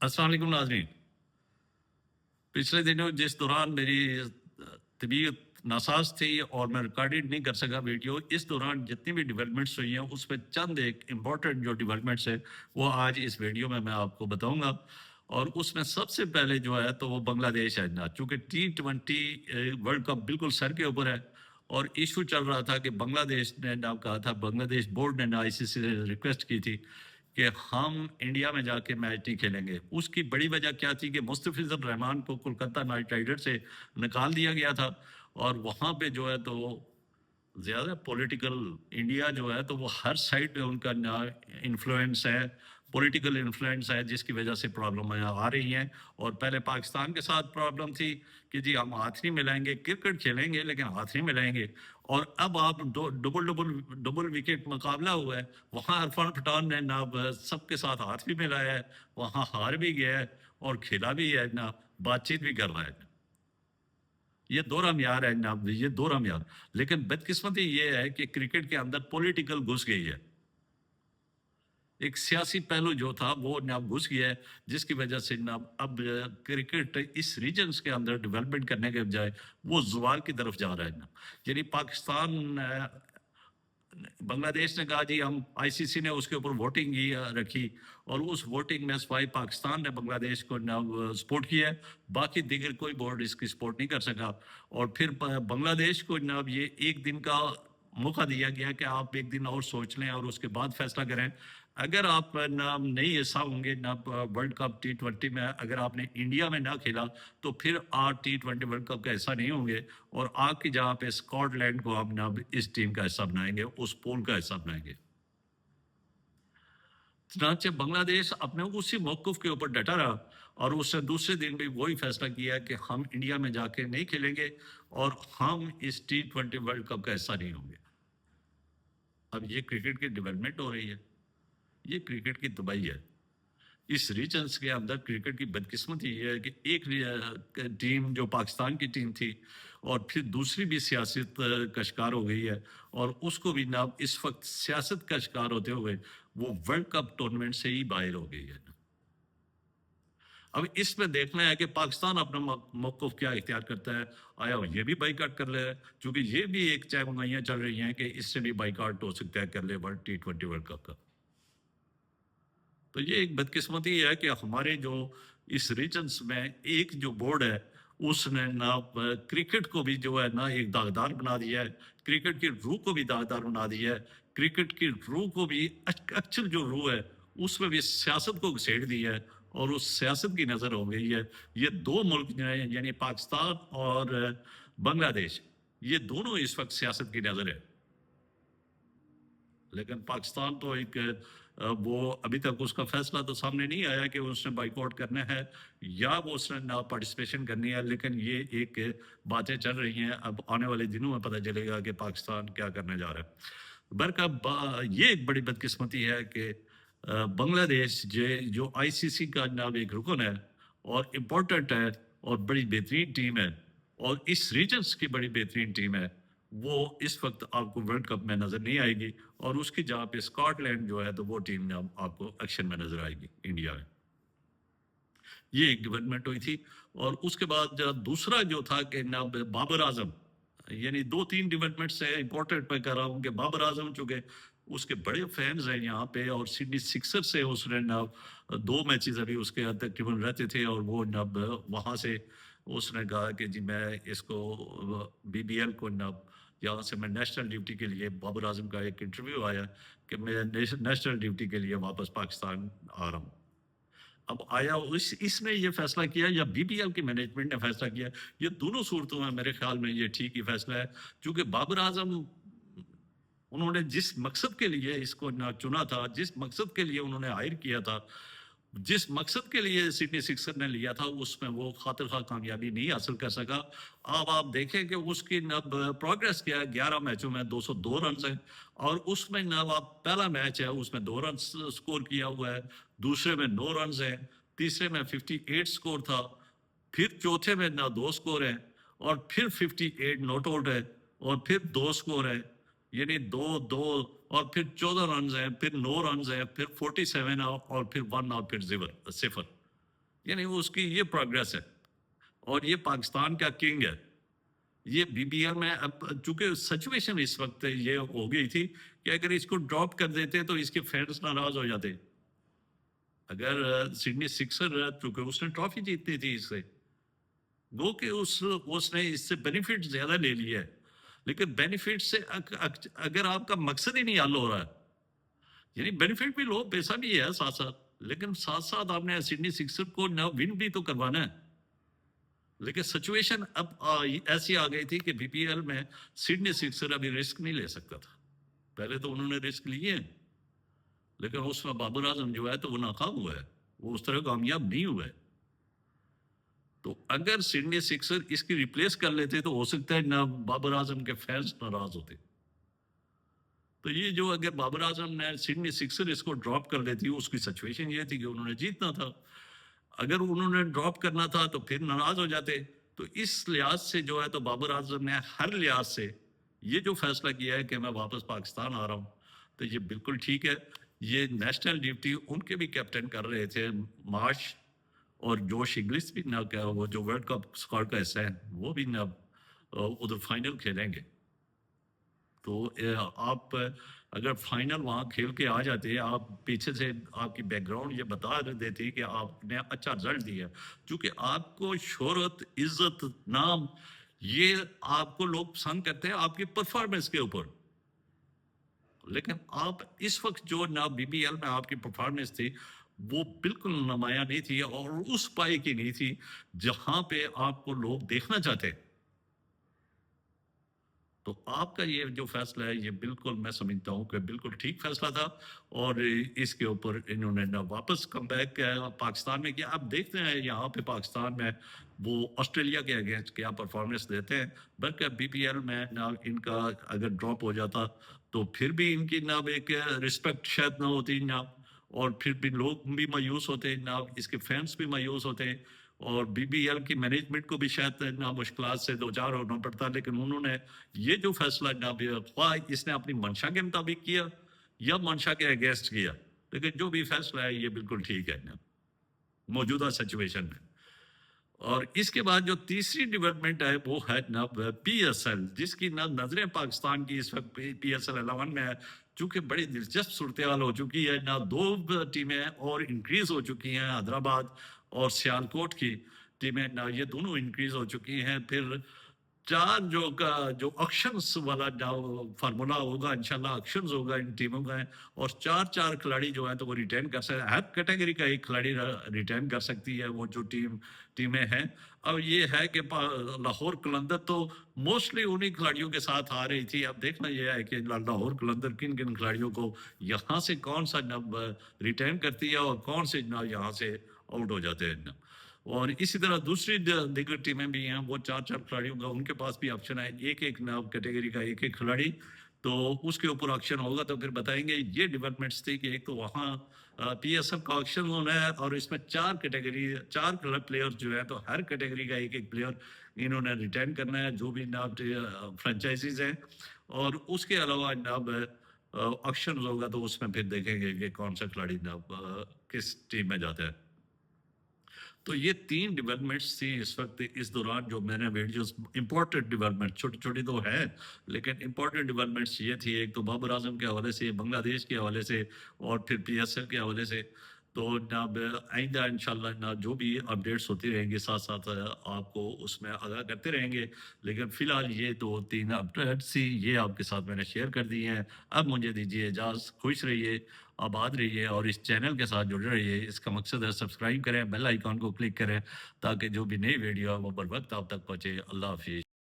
अस्सलाम वालेकुम नाज़रीन। पिछले दिनों जिस दौरान मेरी तबीयत नासाज थी और मैं रिकॉर्डेड नहीं कर सका वीडियो, इस दौरान जितनी भी डेवलपमेंट्स हुई हैं उसमें चंद एक इम्पॉर्टेंट जो डेवलपमेंट्स है वो आज इस वीडियो में मैं आपको बताऊंगा। और उसमें सबसे पहले जो है तो वो बांग्लादेश है ना, चूँकि T20 वर्ल्ड कप बिल्कुल सर के ऊपर है और इशू चल रहा था कि बांग्लादेश ने ना कहा था, बांग्लादेश बोर्ड ने ना ICC से रिक्वेस्ट की थी कि हम इंडिया में जाके मैच नहीं खेलेंगे। उसकी बड़ी वजह क्या थी कि मुस्तफिजुर रहमान को कोलकाता नाइट राइडर्स से निकाल दिया गया था और वहाँ पे जो है तो ज़्यादा पॉलिटिकल, इंडिया जो है तो वो हर साइड पे उनका ना इन्फ्लुएंस है, पॉलिटिकल इन्फ्लुएंस है, जिसकी वजह से प्रॉब्लम आ रही हैं। और पहले पाकिस्तान के साथ प्रॉब्लम थी कि जी हम हाथ नहीं मिलाएंगे, क्रिकेट खेलेंगे लेकिन हाथ नहीं मिलाएंगे। और अब आप डबल डबल डबल विकेट मुकाबला हुआ है, वहाँ इरफान पठान ने ना सबके साथ हाथ भी मिलाया है, वहाँ हार भी गया है और खेला भी है ना, बातचीत भी कर रहा है। ये दोहरा म्यार है ना, ये दोहरा म्यार। लेकिन बदकिस्मती ये है कि क्रिकेट के अंदर पॉलिटिकल घुस गई है, एक सियासी पहलू जो था वो ना घुस गया है, जिसकी वजह से ना अब क्रिकेट इस रीजन्स के अंदर डेवलपमेंट करने के बजाय वो जुवाल की तरफ जा रहा है ना। यानी पाकिस्तान बांग्लादेश ने कहा जी हम, ICC ने उसके ऊपर वोटिंग रखी और उस वोटिंग में सिवाय पाकिस्तान ने बांग्लादेश को ना सपोर्ट किया है, बाकी दिगर कोई बोर्ड इसकी सपोर्ट नहीं कर सका। और फिर बांग्लादेश को ना ये एक दिन का मौका दिया गया कि आप एक दिन और सोच लें और उसके बाद फैसला करें। अगर आप ना नहीं ऐसा होंगे ना वर्ल्ड कप T20 में, अगर आपने इंडिया में ना खेला तो फिर आप T20 वर्ल्ड कप का हिस्सा नहीं होंगे और आपकी जगह पे स्कॉटलैंड को हम ना इस टीम का हिस्सा बनाएंगे, उस पोल का हिस्सा बनाएंगे। चुनांचे बांग्लादेश अपने उसी मौकूफ के ऊपर डटा रहा और उसने दूसरे दिन भी वही फैसला किया कि हम इंडिया में जाके नहीं खेलेंगे और हम इस T20 वर्ल्ड कप का हिस्सा नहीं होंगे। अब ये क्रिकेट की डेवलपमेंट हो रही है, ये क्रिकेट की तबाही है। इस रीजन्स के अंदर क्रिकेट की बदकिस्मती ये है कि एक टीम जो पाकिस्तान की टीम थी और फिर दूसरी भी सियासत का शिकार हो गई है और उसको भी ना इस वक्त सियासत का शिकार होते हुए वो वर्ल्ड कप टूर्नामेंट से ही बाहर हो गई है। अब इसमें देखना है कि पाकिस्तान अपना मौक़िफ़ क्या इख्तियार करता है। आया ये भी बाइकआउट कर ले, क्योंकि ये भी एक चहमगाइयाँ चल रही हैं कि इससे भी बाइकआउट हो सकता है कर ले वर्ल्ड T20 वर्ल्ड कप का। तो ये एक बदकिस्मती है कि हमारे जो इस रीजन्स में एक जो बोर्ड है उसने ना क्रिकेट को भी जो है ना एक दागदार बना दिया है, क्रिकेट की रूह को भी दागदार बना दिया है, क्रिकेट की रूह को भी एक्चुअल जो रूह है उसमें भी सियासत को घसीट दिया है और उस सियासत की नज़र हो गई है। ये दो मुल्क जो हैं यानी पाकिस्तान और बांग्लादेश, ये दोनों इस वक्त सियासत की नज़र है। लेकिन पाकिस्तान तो एक वो अभी तक उसका फैसला तो सामने नहीं आया कि उसने बाइकआउट करना है या वो उसने ना पार्टिसिपेशन करनी है, लेकिन ये एक बातें चल रही हैं। अब आने वाले दिनों में पता चलेगा कि पाकिस्तान क्या करने जा रहा है। बरका ये एक बड़ी बदकिस्मती है कि बांग्लादेश जो ICC का नाम एक रुकन है और इम्पोर्टेंट है और बड़ी बेहतरीन टीम है और इस रीजन्स की बड़ी बेहतरीन टीम है, वो इस वक्त आपको वर्ल्ड कप में नजर नहीं आएगी और उसकी जगह पे स्कॉटलैंड जो है तो वो टीम आपको एक्शन में नजर आएगी इंडिया में। ये एक डेवलपमेंट हुई थी। और उसके बाद दूसरा जो था कि ना बाबर आजम, यानी दो तीन डेवलपमेंट्स है इंपॉर्टेंट मैं कर रहा हूँ कि बाबर आजम चूंकि उसके बड़े फैंस हैं यहाँ पे और सिडनी सिक्सर से उसने ना 2 मैचेस अभी उसके तकरीबन रहते थे और वो ना वहाँ से उसने कहा कि जी मैं इसको BBL को ना यहाँ से मैं नेशनल ड्यूटी के लिए, बाबर आजम का एक इंटरव्यू आया कि मैं नेशनल ड्यूटी के लिए वापस पाकिस्तान आ रहा हूँ। अब आया इसने ये फैसला किया या BBL की मैनेजमेंट ने फैसला किया, ये दोनों सूरतों में मेरे ख्याल में ये ठीक ही फैसला है। क्योंकि बाबर आजम, उन्होंने जिस मकसद के लिए इसको ना चुना था, जिस मकसद के लिए उन्होंने हायर किया था, जिस मकसद के लिए सिडनी सिक्सर ने लिया था, उसमें वो खातिर खा कामयाबी नहीं हासिल कर सका। अब आप देखें कि उसकी प्रोग्रेस क्या है, 11 मैचों में 202 रन है और उसमें ना आप पहला मैच है उसमें 2 रन स्कोर किया हुआ है, दूसरे में 9 रन है, तीसरे में 58 स्कोर था, फिर चौथे में ना 2 स्कोर है और फिर 58 नॉट आउट है और फिर 2 स्कोर है, यानी 2-2 और फिर 14 रन है, फिर 9 रन है, फिर 47 और फिर 1 और फिर 0 सिफर। یعنی اس کی یہ پروگریس ہے اور یہ پاکستان کا کنگ ہے. یہ بی بی ایل میں اب چونکہ سچویشن اس وقت یہ ہو گئی تھی کہ اگر اس کو ڈراپ کر دیتے تو اس کے فینس ناراض ہو جاتے. اگر سڈنی سکسر چونکہ اس نے ٹرافی جیتنی تھی اس سے، وہ کہ اس نے اس سے بینیفٹ زیادہ لے لیا ہے، لیکن بینیفٹ سے اگر آپ کا مقصد ہی نہیں حل ہو رہا ہے، یعنی بینیفٹ بھی لو، پیسہ بھی ہے ساتھ ساتھ، لیکن ساتھ ساتھ آپ نے سڈنی سکسر کو نہ ون بھی تو کروانا ہے. لیکن سچویشن اب ایسی آ گئی تھی کہ بی پی ایل میں سڈنی سکسر ابھی رسک نہیں لے سکتا تھا. پہلے تو انہوں نے رسک لیے ہیں، لیکن اس میں بابر اعظم جو ہے تو وہ ناکام ہوا ہے، وہ اس طرح کامیاب نہیں ہوا ہے. تو اگر سڈنی سکسر اس کی ریپلیس کر لیتے تو ہو سکتا ہے نہ بابر اعظم کے فینس ناراض ہوتے. تو یہ جو اگر بابر اعظم نے سڈنی سکسر اس کو ڈراپ کر لیتی، اس کی سچویشن یہ تھی کہ انہوں نے جیتنا تھا. اگر انہوں نے ڈراپ کرنا تھا تو پھر ناراض ہو جاتے. تو اس لحاظ سے جو ہے تو بابر اعظم نے ہر لحاظ سے یہ جو فیصلہ کیا ہے کہ میں واپس پاکستان آ رہا ہوں، تو یہ بالکل ٹھیک ہے. یہ نیشنل ڈیوٹی ان کے بھی کیپٹن کر رہے تھے مارش، اور جوش انگلش بھی نہ کیا، وہ جو ورلڈ کپ اسکواڈ کا حصہ ہے وہ بھی نہ ادھر فائنل کھیلیں گے. تو آپ اگر فائنل وہاں کھیل کے آ جاتے، آپ پیچھے سے آپ کی بیک گراؤنڈ یہ بتا دیتی کہ آپ نے اچھا رزلٹ دیا، چونکہ آپ کو شہرت، عزت، نام، یہ آپ کو لوگ پسند کرتے ہیں آپ کی پرفارمنس کے اوپر. لیکن آپ اس وقت جو نہ بی بی ایل میں آپ کی پرفارمنس تھی وہ بالکل نمایاں نہیں تھی، اور اس پائے کی نہیں تھی جہاں پہ آپ کو لوگ دیکھنا چاہتے. تو آپ کا یہ جو فیصلہ ہے یہ بالکل میں سمجھتا ہوں کہ بالکل ٹھیک فیصلہ تھا. اور اس کے اوپر انہوں نے نہ واپس کم بیک پاکستان میں کیا. اب دیکھتے ہیں یہاں پہ پاکستان میں وہ آسٹریلیا کے اگینسٹ کیا پرفارمنس دیتے ہیں. بلکہ بی پی ایل میں نہ ان کا اگر ڈراپ ہو جاتا تو پھر بھی ان کی نہ ایک رسپیکٹ شاید نہ ہوتی نہ، اور پھر بھی لوگ بھی مایوس ہوتے نہ، اس کے فینس بھی مایوس ہوتے، اور بی بی ایل کی مینجمنٹ کو بھی شاید نہ مشکلات سے دو چار ہونا پڑتا. لیکن انہوں نے یہ جو فیصلہ نہ خواہ اس نے اپنی منشا کے مطابق کیا یا منشا کے اگینسٹ کیا، لیکن جو بھی فیصلہ ہے یہ بالکل ٹھیک ہے موجودہ سچویشن میں. اور اس کے بعد جو تیسری ڈیولپمنٹ ہے وہ ہے نا پی ایس ایل، جس کی نہ نظریں پاکستان کی اس وقت پی ایس ایل 11 میں ہے. چونکہ بڑی دلچسپ صورتحال ہو چکی ہے، نہ دو ٹیمیں اور انکریز ہو چکی ہیں، حیدرآباد اور سیالکوٹ کی ٹیمیں نہ یہ دونوں انکریز ہو چکی ہیں. پھر چار جو آکشنز والا فارمولا ہوگا، انشاءاللہ آکشنز ہوگا ان ٹیموں کا، اور چار کھلاڑی جو ہیں تو وہ ریٹین کر سکتے ہیں. ہر کیٹیگری کا ایک کھلاڑی ریٹین کر سکتی ہے وہ جو ٹیمیں ہیں. اب یہ ہے کہ لاہور قلندر تو موسٹلی انہی کھلاڑیوں کے ساتھ آ رہی تھی. اب دیکھنا یہ ہے کہ لاہور قلندر کن کھلاڑیوں کو یہاں سے کون سا ریٹین کرتی ہے اور کون سے یہاں سے آؤٹ ہو جاتے ہیں. اور اسی طرح دوسری دیگر ٹیمیں بھی ہیں، وہ چار کھلاڑیوں کا ان کے پاس بھی آپشن ہے، ایک کیٹیگری کا ایک کھلاڑی. تو اس کے اوپر آکشن ہوگا تو پھر بتائیں گے. یہ ڈیولپمنٹس تھی کہ ایک تو وہاں پی ایس ایف کا آکشن ہونا ہے، اور اس میں چار پلیئر جو ہے تو ہر کیٹیگری کا ایک پلیئر انہوں نے ریٹین کرنا ہے جو بھی فرنچائزیز ہیں. اور اس کے علاوہ آکشن ہوگا تو اس میں پھر دیکھیں گے کہ کون سا کھلاڑی کس ٹیم میں جاتا ہے. تو یہ تین ڈیولپمنٹس تھیں اس وقت اس دوران جو میں نے ویڈیوز، امپورٹنٹ ڈیولپمنٹ، چھوٹی چھوٹی تو ہے لیکن امپورٹنٹ ڈیولپمنٹس یہ تھی. ایک تو بابر اعظم کے حوالے سے، بنگلہ دیش کے حوالے سے، اور پھر پی ایس ایل کے حوالے سے. تو آئندہ انشاءاللہ جو بھی اپڈیٹس ہوتی رہیں گی ساتھ ساتھ آپ کو اس میں آگاہ کرتے رہیں گے. لیکن فی الحال یہ دو تین اپڈیٹس ہی یہ آپ کے ساتھ میں نے شیئر کر دی ہیں. اب مجھے دیجیے اجازت. خوش رہیے، آباد رہیے، اور اس چینل کے ساتھ جڑے رہیے. اس کا مقصد ہے سبسکرائب کریں، بیل آئیکن کو کلک کریں تاکہ جو بھی نئی ویڈیو ہے وہ بر وقت آپ تک پہنچے. اللہ حافظ.